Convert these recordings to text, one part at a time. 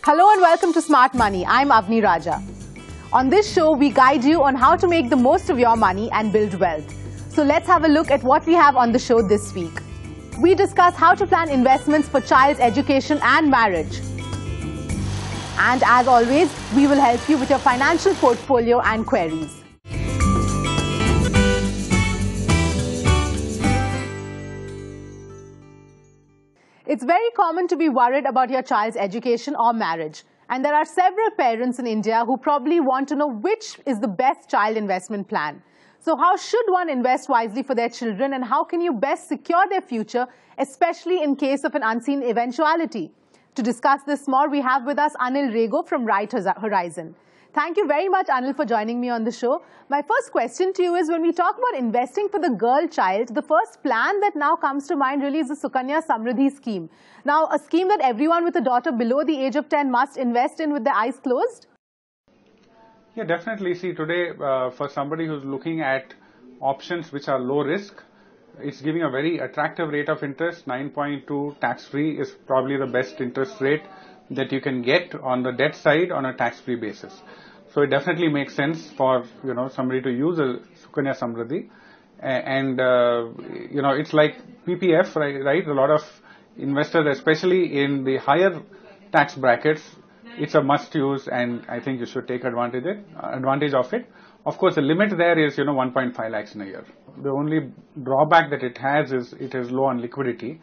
Hello and welcome to Smart Money. I'm Avni Raja. On this show, we guide you on how to make the most of your money and build wealth. So let's have a look at what we have on the show this week. We discuss how to plan investments for child's education and marriage. And as always, we will help you with your financial portfolio and queries. It's very common to be worried about your child's education or marriage. And there are several parents in India who probably want to know which is the best child investment plan. So how should one invest wisely for their children, and how can you best secure their future, especially in case of an unseen eventuality? To discuss this more, we have with us Anil Rego from Right Horizon. Thank you very much, Anil, for joining me on the show. My first question to you is, when we talk about investing for the girl child, the first plan that now comes to mind really is the Sukanya Samriddhi scheme. Now, a scheme that everyone with a daughter below the age of 10 must invest in with their eyes closed? Yeah, definitely. See, today, for somebody who's looking at options which are low risk, it's giving a very attractive rate of interest. 9.2 tax-free is probably the best interest rate that you can get on the debt side on a tax-free basis. So it definitely makes sense for, somebody to use a Sukanya Samriddhi. And, it's like PPF, right? A lot of investors, especially in the higher tax brackets, it's a must use, and I think you should take advantage of it. Of course, the limit there is, 1.5 lakhs in a year. The only drawback that it has is it is low on liquidity.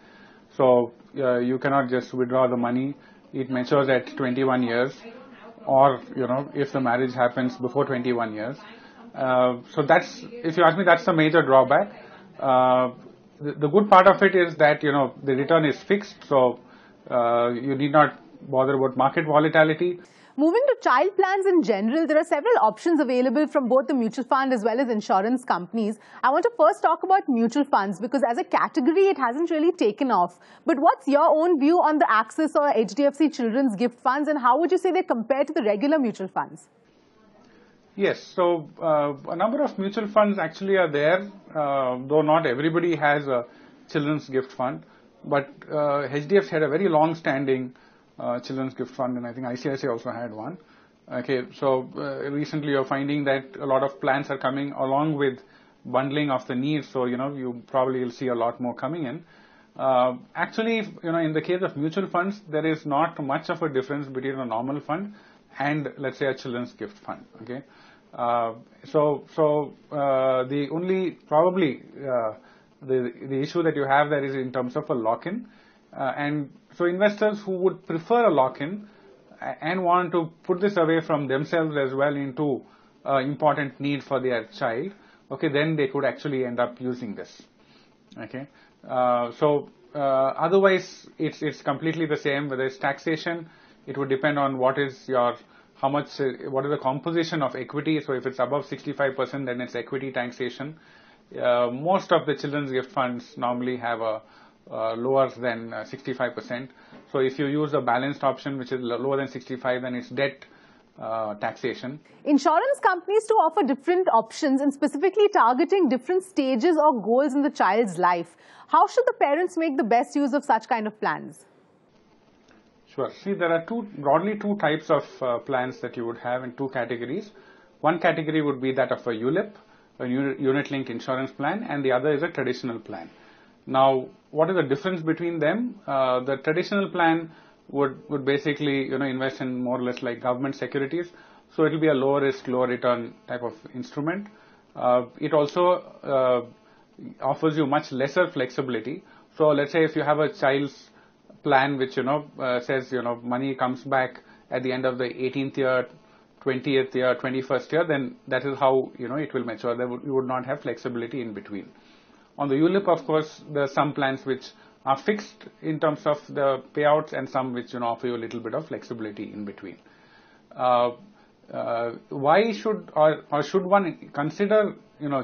So you cannot just withdraw the money. It matures at 21 years, or, if the marriage happens before 21 years. So that's, if you ask me, that's the major drawback. The good part of it is that, the return is fixed, so you need not bother about market volatility. Moving to child plans in general, there are several options available from both the mutual fund as well as insurance companies. I want to first talk about mutual funds because as a category, it hasn't really taken off. But what's your own view on the Axis or HDFC Children's Gift Funds, and how would you say they compare to the regular mutual funds? Yes, so a number of mutual funds actually are there, though not everybody has a Children's Gift Fund. But HDFC had a very long-standing Children's Gift Fund, and I think ICICI also had one. Okay, so recently you're finding that a lot of plans are coming along with bundling of the needs, so you probably will see a lot more coming in. Actually, in the case of mutual funds, there is not much of a difference between a normal fund and, let's say, a Children's Gift Fund. Okay, the only probably the issue that you have there is in terms of a lock-in, and so investors who would prefer a lock-in and want to put this away from themselves as well into important need for their child, okay, then they could actually end up using this. Okay, otherwise it's completely the same. Whether it's taxation, it would depend on what is the composition of equity. So if it's above 65%, then it's equity taxation. Most of the children's gift funds normally have a lower than 65%. So if you use a balanced option which is lower than 65, then it's debt taxation. Insurance companies too offer different options and specifically targeting different stages or goals in the child's life. How should the parents make the best use of such kind of plans? Sure. See, there are broadly two types of plans that you would have in two categories. One category would be that of a ULIP, a unit-linked insurance plan, and the other is a traditional plan. Now, what is the difference between them? The traditional plan would basically, invest in more or less like government securities. So it will be a low risk, low return type of instrument. It also offers you much lesser flexibility. So let's say if you have a child's plan which, says, money comes back at the end of the 18th year, 20th year, 21st year, then that is how, it will mature. You would not have flexibility in between. On the ULIP, of course, there are some plans which are fixed in terms of the payouts and some which, offer you a little bit of flexibility in between. Why should one consider,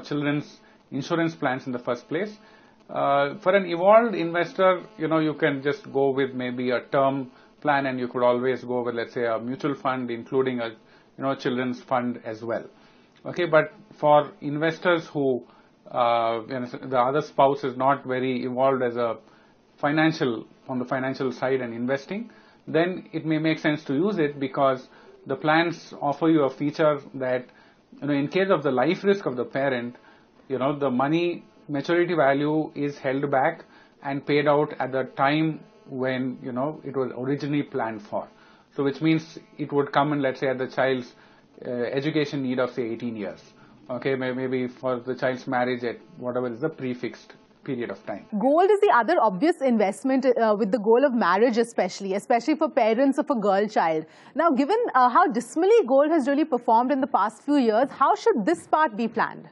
children's insurance plans in the first place? For an evolved investor, you can just go with maybe a term plan, and you could always go with, let's say, a mutual fund, including a, children's fund as well. Okay, but for investors who the other spouse is not very involved as a on the financial side and investing, then it may make sense to use it, because the plans offer you a feature that, in case of the life risk of the parent, the money maturity value is held back and paid out at the time when, it was originally planned for. So which means it would come in, let's say, at the child's education need of, say, 18 years. Okay, maybe for the child's marriage at whatever is the prefixed period of time. Gold is the other obvious investment with the goal of marriage, especially for parents of a girl child. Now, given how dismally gold has really performed in the past few years, how should this part be planned?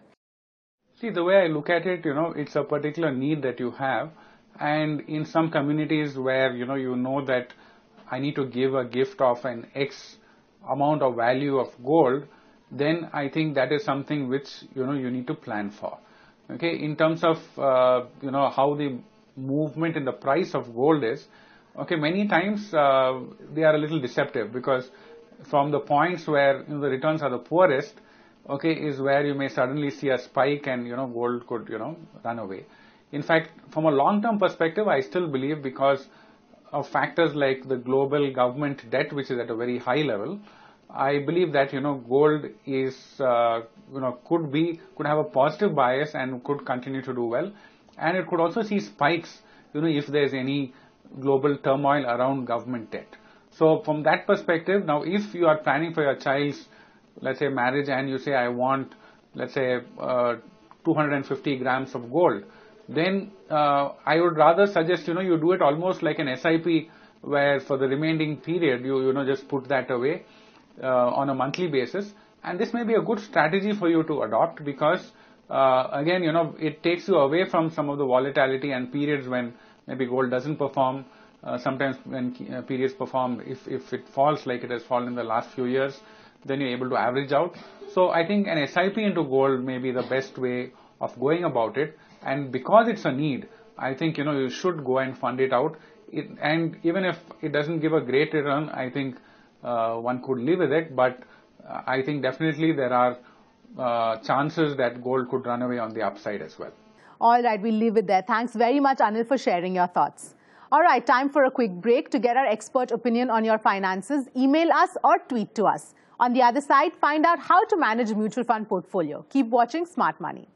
See, the way I look at it, it's a particular need that you have. And in some communities where, you know that I need to give a gift of an X amount of value of gold, then I think that is something which, you need to plan for. Okay, in terms of, how the movement in the price of gold is, okay, many times they are a little deceptive, because from the points where the returns are the poorest, okay, is where you may suddenly see a spike and, gold could, run away. In fact, from a long-term perspective, I still believe, because of factors like the global government debt, which is at a very high level, I believe that, gold is, could have a positive bias and could continue to do well. And it could also see spikes, if there's any global turmoil around government debt. So from that perspective, now if you are planning for your child's, let's say, marriage, and you say, I want, let's say, 250 grams of gold, then I would rather suggest, you do it almost like an SIP, where for the remaining period, you just put that away on a monthly basis. And this may be a good strategy for you to adopt, because again, it takes you away from some of the volatility and periods when maybe gold doesn't perform. Sometimes when periods perform, if it falls like it has fallen in the last few years, then you're able to average out. So I think an SIP into gold may be the best way of going about it. And because it's a need, I think, you should go and fund it out. And even if it doesn't give a great return, I think one could live with it. But I think definitely there are chances that gold could run away on the upside as well. All right, we'll leave it there. Thanks very much, Anil, for sharing your thoughts. All right, time for a quick break. To get our expert opinion on your finances, email us or tweet to us. On the other side, find out how to manage a mutual fund portfolio. Keep watching Smart Money.